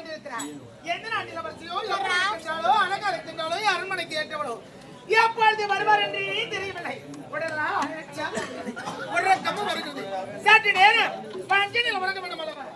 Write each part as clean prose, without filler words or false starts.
கேட்டிருக்கிறார். எந்த நாட்டில் இளவரசியோ இருக்கின்றாலோ அழகா இருக்கின்றாலோ அரண்மனைக்கு ஏற்றவளோ எப்பொழுது வருவார் என்று தெரியவில்லை. உடனே வருகிறது. சற்று நேரம் பஞ்சனில் உறங்க வேண்டும் அல்லவா?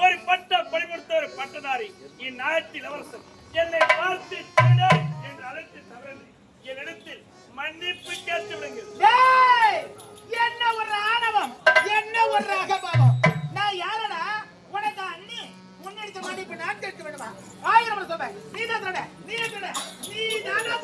ஒரு பட்ட பணிபுரித்த ஒரு பட்டதாரி இந்நாட்டில் இளவரசன் என்னை பார்த்து என்று அழைத்து தவறு என்னிடத்தில் மன்னிப்பு கேட்டு விடுங்கள். என்ன ஒரு ஆணவம், என்ன ஒரு அகபாவம்! நான் யாரடா? உனக்கு அண்ணி முன்னெடுத்து மன்னிப்பு நான் கேட்க வேண்டுமா? 1000 சொல்றேன். நீ தான் சொல்ற, நீ சொல்ற, நீ தானா?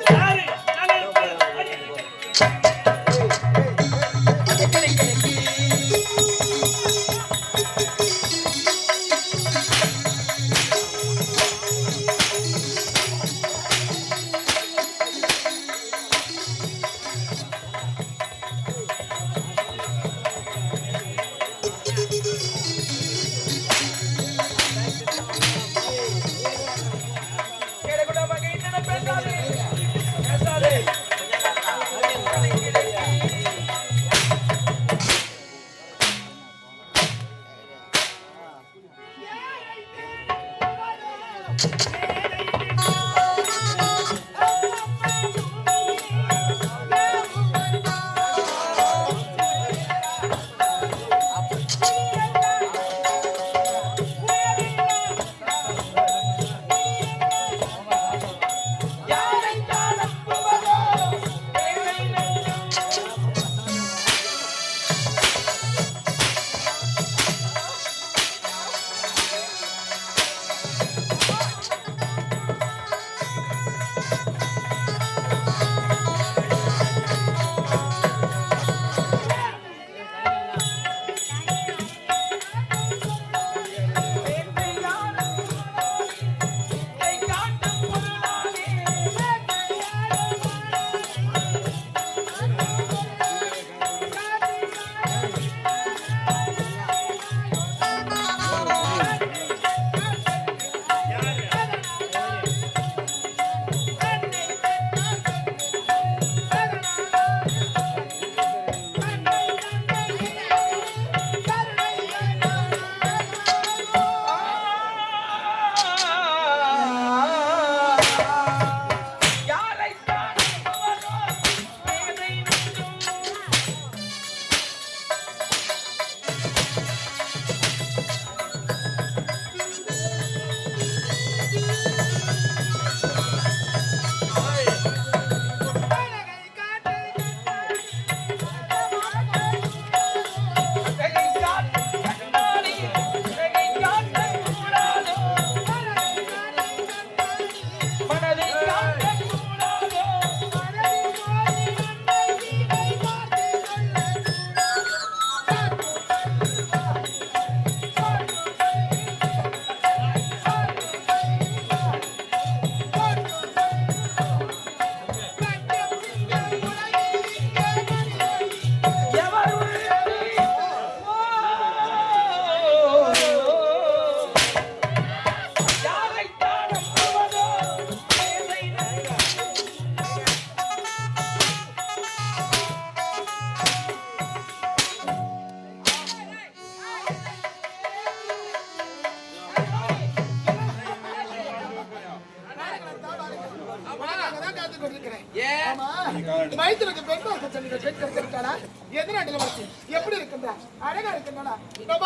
எப்படி இருக்கின்றா? அழகா இருக்கின்றா?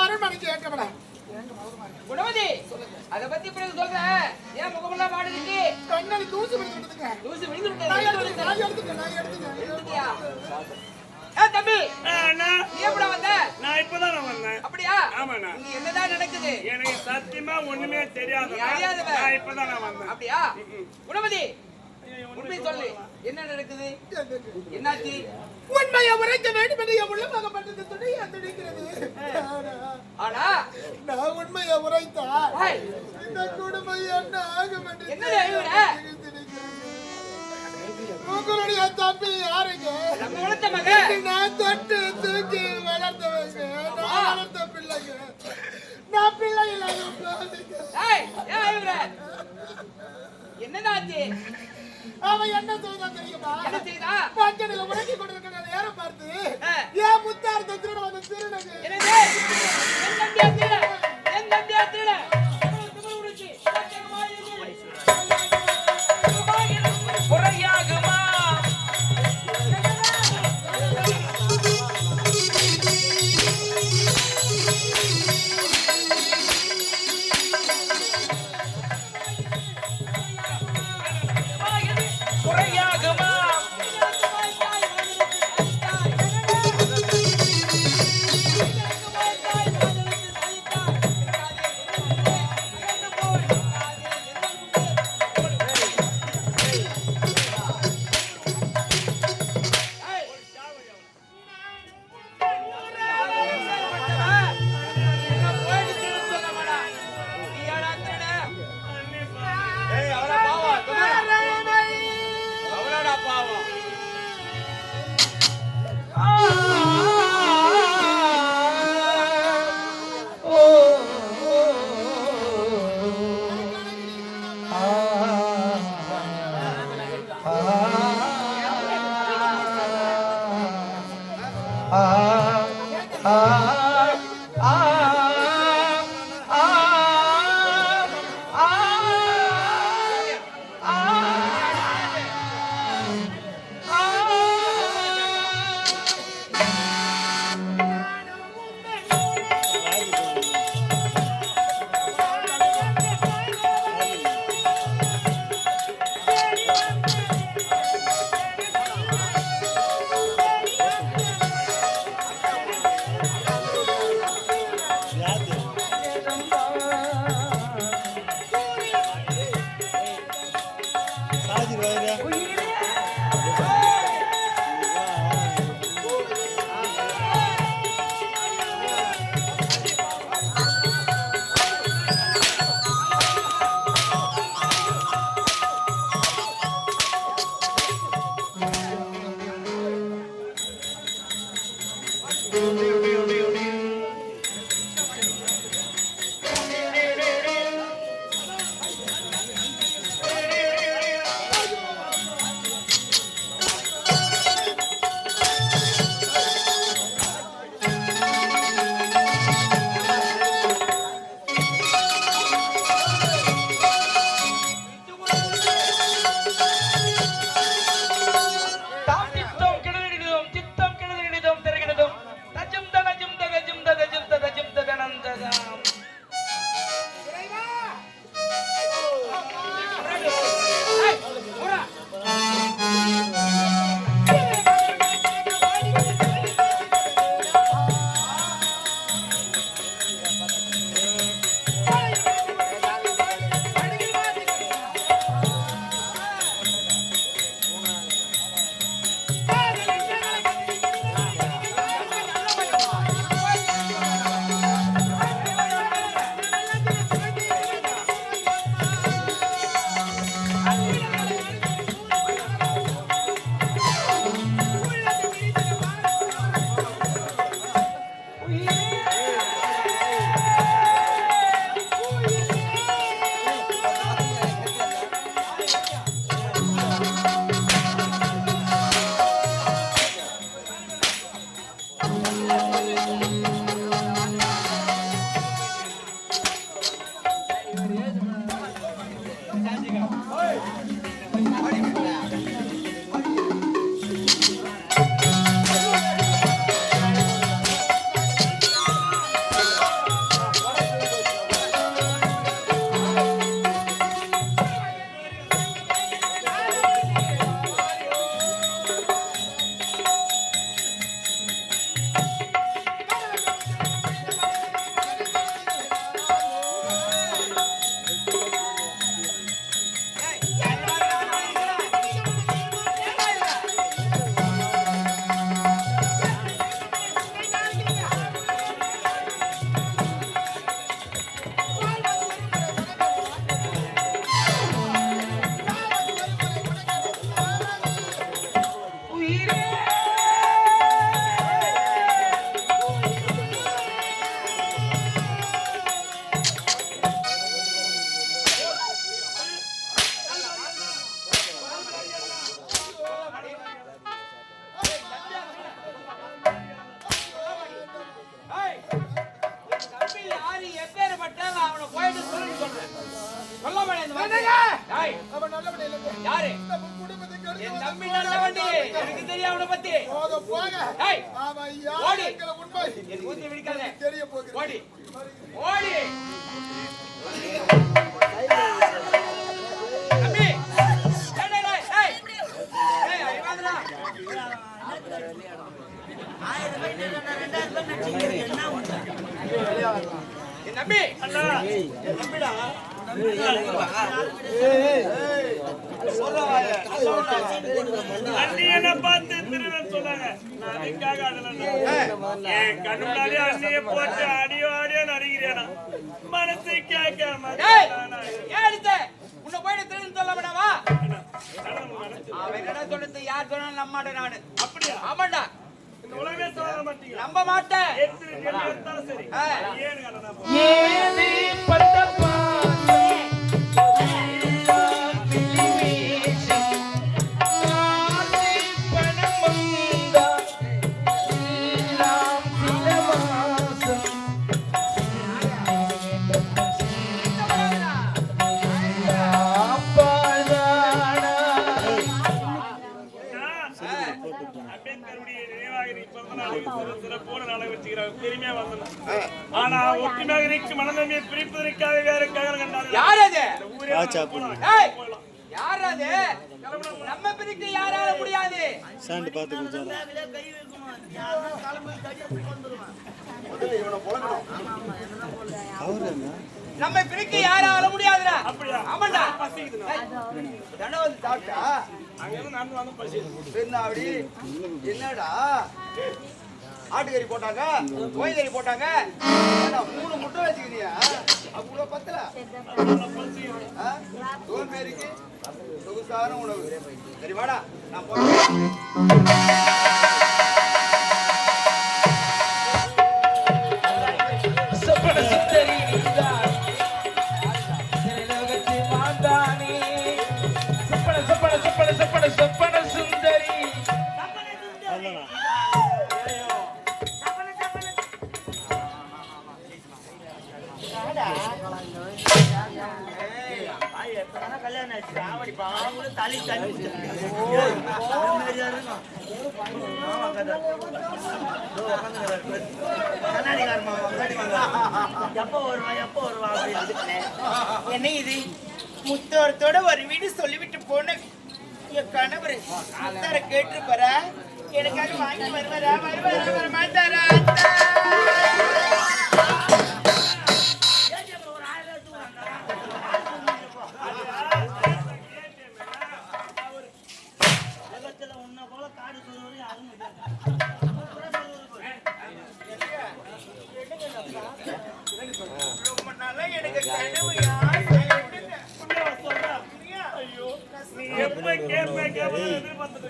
அரண்மனைக்கு ஏற்றவளா? குணவதி, அத பத்தி இப்படி சொல்ற? ஏன் முகமெல்லாம் மாடுது? கண்ணாடி தூசி விழுந்துடுதுங்க. தூசி விழுந்துடுது. நான் எடுத்துட்டேன். தம்பி, நீ எப்படா வந்த? நான் இப்பதான் வந்தேன். ஆமாண்ணா. இங்க என்னதான் நடக்குது? எனக்கு சத்தியமா ஒண்ணுமே தெரியாது. தெரியாதவ. நான் இப்பதான் நான் வந்தேன். அப்படியா? குணவதி, உண்மை சொல்லு. என்ன நடக்குது? என்னாச்சு? உண்மையை உரைக்க வேண்டும் என்று என் உள்ளமாகப்பட்டது துடிக்கிறது. ஆனா நான் உண்மையை உரைத்தா ஏய், இந்த குடும்பம் என்ன ஆகும் என்று என்னடா இவரே? உங்களுடைய தம்பி யாருங்க? நம்ம வளர்த்த மகன். நான் தொட்டு தூக்கி வளர்த்தவங்க. நான் வளர்த்த பிள்ளைங்க. நான் பிள்ளை இல்லாத குழந்தைங்க. ஏய், ஏன் இவரே? என்னதாச்சு? அவன் என்ன செய்தான் தெரியுமா? என்ன செய்தா? பஞ்சனையில உறங்கி கொண்டிருக்கிற நேரம் பார்த்து ஏன் முத்தார்த்த திருடன் வந்து திருடங்க. என்னது? என் தம்பியா திருட? என் தம்பியா திருட? திமிரு உடுச்சு. குறையாகுமா? குறையாகுமா? என்னங்க டேய், அவன் நல்லவன் இல்லைங்க யாரு? நம்ம குடும்பத்தை கெடுத்து என் தம்பி நல்லவண்டி. எனக்கு தெரியும் அவனை பத்தி. போக டேய், அவன் ஓடி. யாருங்கிற உண்மை என் மூஞ்சி விழிக்காத. தெரிய போகுது ஓடி. ஓடி. தம்பி. டேய், டேய், டேய், டேய். டேய், அறிவாதடா. என் தம்பி. அண்ணா அண்ணி என்ன பார்த்து திருடன் சொன்னாங்க. நான் அதுக்காக அதெல்லாம் என் கண்ணுனாலே அண்ணியை போட்டு அடியோ அடியோ நடிக்கிறேனா மனசை கேட்காம டேய், ஏன் அடிச்ச? உன்னை போயிட்டு திருடன் சொல்ல வேண்டாமா? அவன் என்ன சொன்னது? யார் சொன்னாலும் நம்ப மாட்டேன் நானு. அப்படியா? ஆமாண்டா, இந்த உலகமே சொல்ல மாட்டீங்க. நம்ப மாட்டேன். எத்தனை கேள்வி எடுத்தாலும் சரி. ஏன்னு அண்ணா ஏதி பட்டப்பா அம்பேத்கருடைய நினைவாக நீ பிறந்த நாளைக்கு சிறப்போடு நாளை வச்சுக்கிறாங்க. பெருமையா வந்தோம். ஆனா ஒற்றுமையாக நீக்கு மனநன்மையை பிரிப்பதற்காக வேற ககனம் கண்டார்கள். யார் அது? ஊரே போலாம். ஏய், யார் அது? நம்ம பிரிக்க யாரால முடியாது. சாண்ட் பார்த்து குடிச்சாலும் அவரு என்ன நம்ம பிரிக்க யாரால முடியாதுடா. அப்படியா? ஆமாண்டா. பசிக்குதுண்ணா. தண்ணி வந்து சாப்பிட்டா அங்கிருந்து நடந்து வந்து பசிக்குது. என்ன அப்படி? என்னடா ஆட்டுக்கறி போட்டாங்க, கோழிக்கறி போட்டாங்க. ஏண்டா, 3 முட்டை வச்சுக்கிறியா? அவ்வளோ பத்தல. தோல் பேருக்கு சொகுசான உணவு. சரி வாடா, நான் போறேன். என்ன இது முத்தோரத்தோட ஒரு வீடு சொல்லிவிட்டு போன என் கணவர் முத்தார கேட்டு பாரா எனக்காக வாங்கி வருவாரா வர மாட்டாரா ரொம்ப நாளா எனக்கு கனவு ஐயோ, நீ எப்ப கேட்ப எதிர்பார்த்துட்டு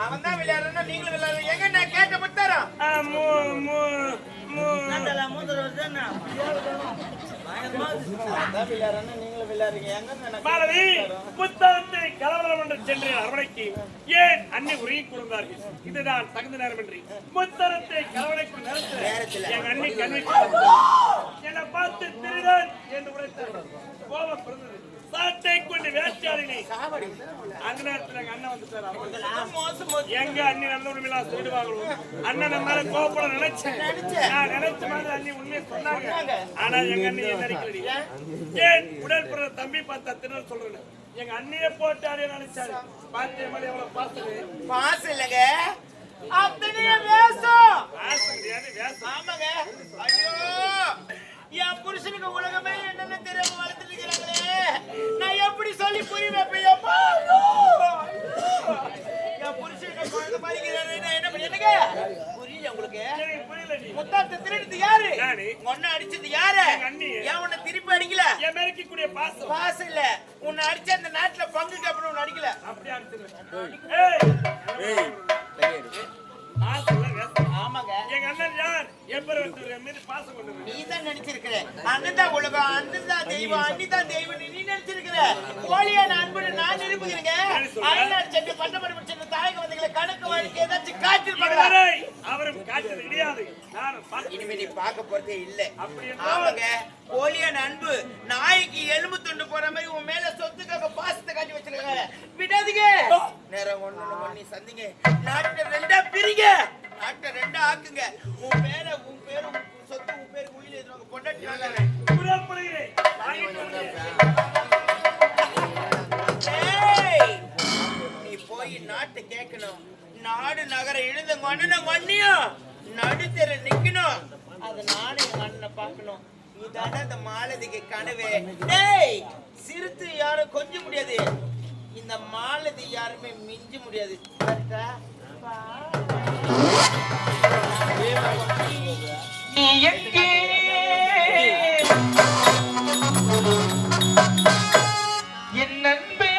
அவன் தான் விளையாடுறா நீங்களும் விளையாடுறீங்க எங்க நான் கேட்ட முத்தாரா பாரதி புத்தகத்தை கலவரம் என்று சென்ற அரவணைக்கு ஏன் அன்னை உருகி கூர்ந்தார்கள்? இதுதான் தகுந்த நேரமின்றி புத்தகத்தை கலவரைக்கும் நேரத்தில் என் அன்னை கல்வி என்னை பார்த்து திருடன் என்று உரைத்தார்கள். கோபம் பிறந்தது. சாட்டை கொண்டு வேட்டையாடினை அந்த நேரத்தில் எங்க அண்ணன் வந்துட்டார். எங்க அண்ணி நல்ல உண்மையில சொல்லிடுவாங்களோ அண்ணன் மேல கோபப்பட நினைச்சேன். நான் நினைச்ச மாதிரி அண்ணி உண்மையை சொன்னாங்க. ஆனா எங்க அண்ணி நடிக்கலடி. ஏன் உடல் பிறந்த தம்பி பார்த்தா திருடன் சொல்றேன். எங்க அண்ணியை போட்டாரு நினைச்சாரு. பாத்திய மாதிரி எவ்வளவு பாசம் பாசம் இல்லங்க அப்படியே வேஷம் பாசம் கிடையாது வேஷம். ஆமாங்க ஐயோ என் புருஷனுக்கு உலகமே என்னென்ன தெரியாம வளர்த்துட்டு இருக்கிறாங்களே நான் எப்படி சொல்லி புரிய வைப்பேன் அம்மா? என் புருஷன் குழந்தை மாதிரிக்கிறாரு நான் என்ன பண்ணிட்டுங்க புரியல உங்களுக்கு எனக்கு புரியலடி. முத்தாத்த திருடுது யாரு நானு. உன்னை அடிச்சது யாரு எங்க அண்ணி. ஏன் உன்னை திருப்பி அடிக்கல என் மேற்கக்கூடிய பாசம் பாசம் இல்ல உன்னை அடிச்ச அந்த நாட்டுல பங்குக்கு அப்புறம் உன்னை அடிக்கல அப்படியே அனுப்பிச்சிருவேன். ஏய் பாசம் இல்ல வேஷம். ஆமாங்க. எங்க அண்ணன் யார் எப்பொருத்தர் என் மீது பாசம் கொண்டு நீ தான் நினைச்சிருக்கிற அண்ணன் தான் உலகம், அண்ணன் தான் தெய்வம், அண்ணி தான் தெய்வம் நீ நினைச்சிருக்கிற. போலியான அன்புன்னு நான் நிரூபிக்கிறேங்க. அண்ணன் சென்று பட்டமரம் சென்று தாயக வந்தீங்களே கணக்கு வழக்கு ஏதாச்சும் காய்ச்சிருப்பாங்க. அவரும் காய்ச்சல் கிடையாது. இனிமே நீ பார்க்க போறதே இல்ல. ஆமாங்க, போலியான அன்பு நாய்க்கு எலும்பு துண்டு போற மாதிரி உன் மேல சொத்துக்காக பாசத்தை காட்டி வச்சிருக்காங்க. விடாதீங்க. நேரம் ஒண்ணு பண்ணி சந்திங்க. நாட்டை ரெண்டா பிரிங்க, நாட்டை ரெண்டா ஆக்குங்க. உன் பேரும் சொத்து உன் பேரு உயிர் எதுவாங்க பொண்டாட்டினாங்க. நீ போய் நாட்டை கேட்கணும். நாடு நகர இழுந்த மண்ணியும் நடுத்தர நிக்கணும். அத நானே எங்க அண்ணனை பார்க்கணும். இதான அந்த மாலதிக்கு கனவே. டேய், சிறுத்து யாரும் கொஞ்ச முடியாது, இந்த மாலதி யாருமே மிஞ்ச முடியாது. நீ எங்கே என் நண்பே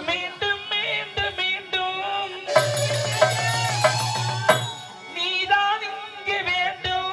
மீண்டும் மீண்டும் மீண்டும் நீதான் இங்கே வேண்டும்.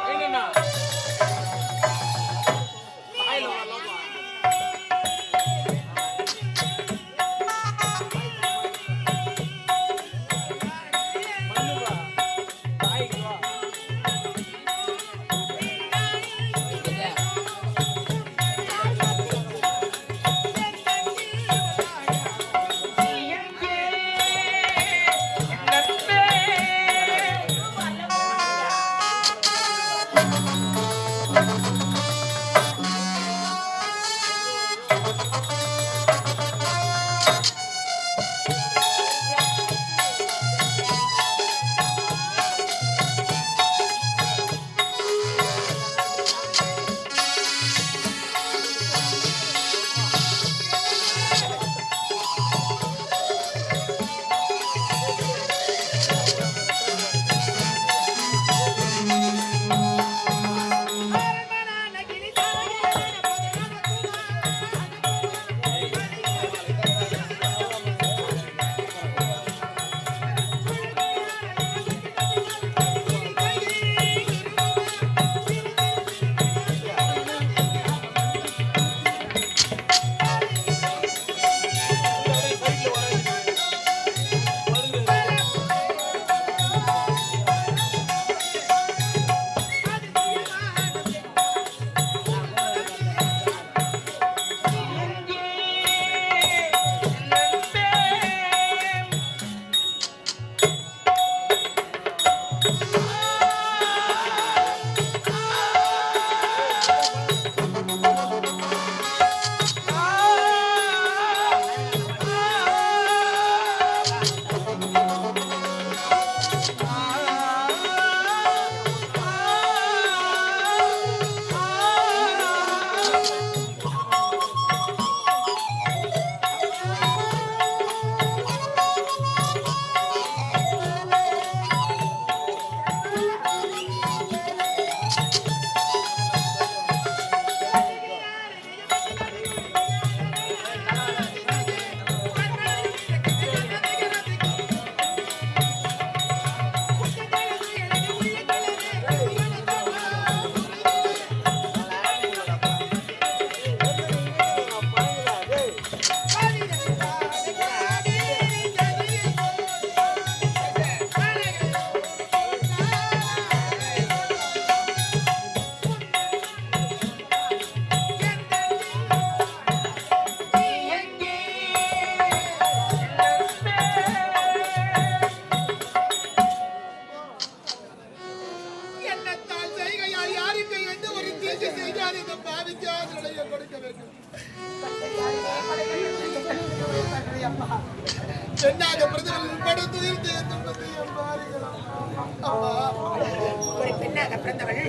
ஒரு பெண்ணாக பிறந்தவள்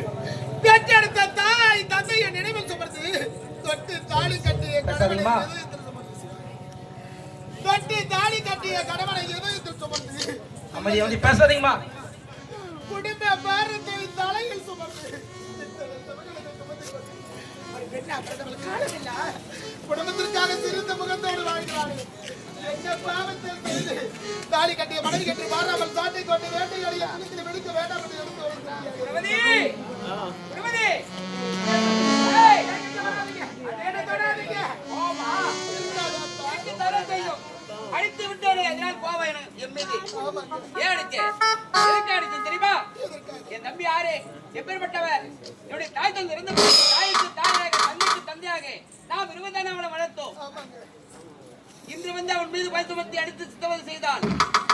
பெற்றெடுத்த தாய் தந்தையை நினைவில் சுமர்ந்து தொட்டு தாலி கட்டிய கணவனை இதயத்தில் சுமர்ந்து அமைதியா வந்து பேசாதீங்கம்மா. குடும்ப பாரத்தை தலையில் சுமர்ந்து ஒரு பெண்ணாக பிறந்தவள் காலமில்லை குடும்பத்திற்காக சிரித்த முகத்தோடு வாழ்கிறார்கள். என்ன பாவத்தை செய்து தாலி கட்டிய மனைவி கட்டி மாறாமல் சாட்டை கொண்டு வேட்டையாடிய துணிகளை வெடிக்க வேண்டாம் என்று எடுத்து வைத்தார். பிரமதி பிரமதி ஏய், என்ன தொடாதீங்க. ஓமா எனக்கு தர செய்யும் அடித்து விட்டேனே அதனால் கோவம் எனக்கு என் மீது. ஏன் அடிச்சேன்? எதுக்கு அடிச்சேன் தெரியுமா? என் தம்பி யாரு எப்பேற்பட்டவர்? என்னுடைய தாய் தந்தை இறந்து தாய்க்கு தாயாக தந்தைக்கு தந்தையாக நாம் இருவதான அவனை வளர்த்தோம். இன்று வந்து அவன் மீது பயத்துமத்தி அடித்து சித்தவதை செய்தான்.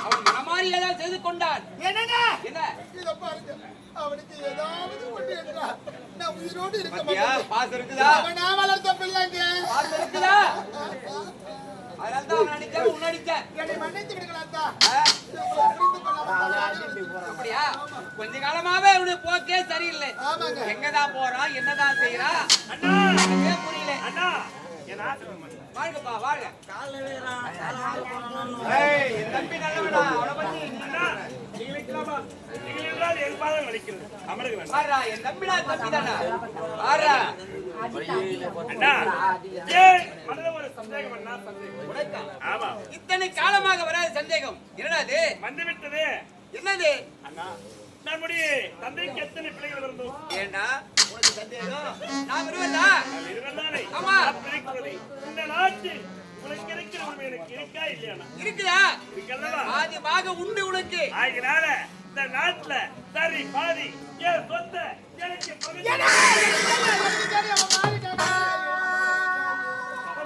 அவன் மனமாறி ஏதாவது செய்து கொண்டான். என்னங்க என்ன இத பாருங்க, அவனுக்கு ஏதாவது ஒன்று என்றா நான் உயிரோடு இருக்க பாத்தியா? மாட்டேன். பாசம் இருக்குதா? அவன் நான் வளர்த்த பிள்ளைங்க. பாசம் இருக்குதா? அதனால தான் அவன் அடிச்சேன் உன்னை அடிச்சேன். என்னை மன்னித்து விடுங்களா அத்தா. ஆ? உங்களை புரிந்து கொள்ளாமல் அப்படியா? கொஞ்ச காலமாவே அவனுடைய போக்கே சரியில்லை. ஆமாங்க. எங்கதான் போறான் என்னதான் செய்யறான் அண்ணா எனக்கே புரியல. அண்ணா என் ஆசிரியர் வாழ்கப்பா வாழ்க. ஏய், என் தம்பி நல்லவனா அவனை பத்தி அண்ணா நீங்கள் இருக்கலாமா? நீங்கள் என்றால் என் பாதம் வலிக்கிறது. அமருக வேண்டாம். பாருடா என் தம்பிடா தம்பி தானா பாருடா. அண்ணா ஏன் மனதில் ஒரு சந்தேகம் அண்ணா சந்தேகம். உனக்கா? ஆமா இத்தனை காலமாக வராத சந்தேகம் என்னடா இது? வந்துவிட்டது. என்னது? அண்ணா நம்முடைய தந்தைக்கு எத்தனை பிள்ளைகள் இருந்தோம்? ஏண்டா உனக்கு சந்தேகம்? நான் விரும்பலா? இருவதானே ஆமா. இருக்கிறது. இந்த நாட்டில் உனக்கு இருக்கிற உண்மை எனக்கு இருக்கா இல்லையாண்ணா? இருக்குதா? இருக்கல்லவா? பாதி பாக உண்டு உனக்கு. ஆகினால இந்த நாட்டுல சரி பாதி என் சொத்தை எனக்கு பகுதி.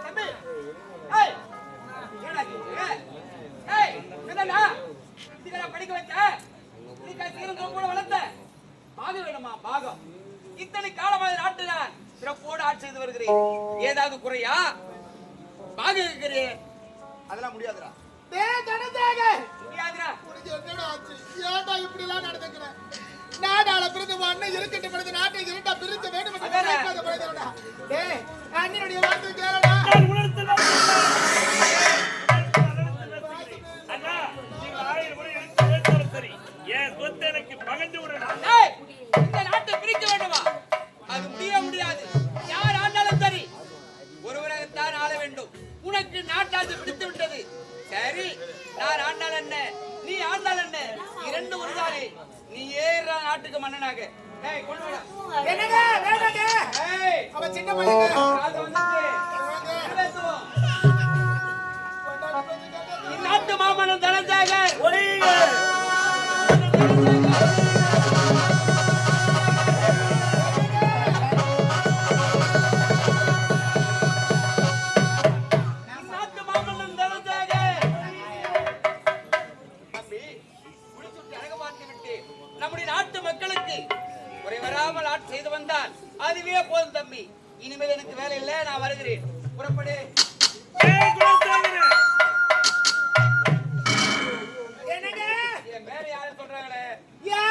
தம்பி ஏய் என்னடா இது? ஏய் என்னடா இதுல படிக்க வச்ச நீ கீரங்க கூட வளர்த்த பாகம் வேணுமா? பாகம் இத்தனை காலமாக நாட்டுல சிறப்போடு ஆட்சி செய்து வருகிறேன். ஏதாவது குறையா? பாகம் இருக்கிறேன் அதெல்லாம் முடியாதுடா. டேய் தனதாக, முடியாதுடா. உனக்கு என்னடா ஆச்சு? ஏன்டா இப்படி எல்லாம் நடந்துக்கிற? நாடால பிறந்து அண்ணன் இருக்கட்டு பிறந்து நாட்டை இருட்டா பிரிக்க வேண்டும் என்று அதானே. நினைக்காத பழுதவனா. டேய் அண்ணனுடைய வார்த்தை கேளடா. நான் உணர்த்தலாம். அண்ணா நீங்க 1000 முறை எனக்கு பேசுறது சரி. என் சொத்தை எனக்கு பகிர்ந்து விடணும். ஏய் இந்த நாட்டை பிரிக்க வேண்டுமா? அது முடியாது. யார் ஆண்டாலும் சரி ஒருவரைத்தான் ஆள வேண்டும். உனக்கு நாட்டாட்சி பிடித்து விட்டது. சரி நான் ஆண்டாள் என்ன நீ ஆண்டாள் என்ன இரண்டு ஒருதானே. நீ ஏறா நாட்டுக்கு மன்னனாக. ஏய் கொண்டு வாடா. என்னங்க வேண்டாங்க. ஏய் அவன் சின்ன பையங்க. கால் வந்துச்சு. பேசுவோம். இந்நாட்டு மாமன்னன் தனஞ்சேகர் இந்நாட்டு மாமன்னன் தனஞ்சேகர் தம்பி குடிச்சுட்டு அழகு பார்த்து விட்டு நம்முடைய நாட்டு மக்களுக்கு குறைவராமல் ஆட்சி செய்து வந்தால் அதுவே போதும் தம்பி. இனிமேல் எனக்கு வேலை இல்லை. நான் வருகிறேன். புறப்படு. ஏய் குலசாமியே. என்னங்க என் பேரை யாரும் சொல்றாங்களே? யா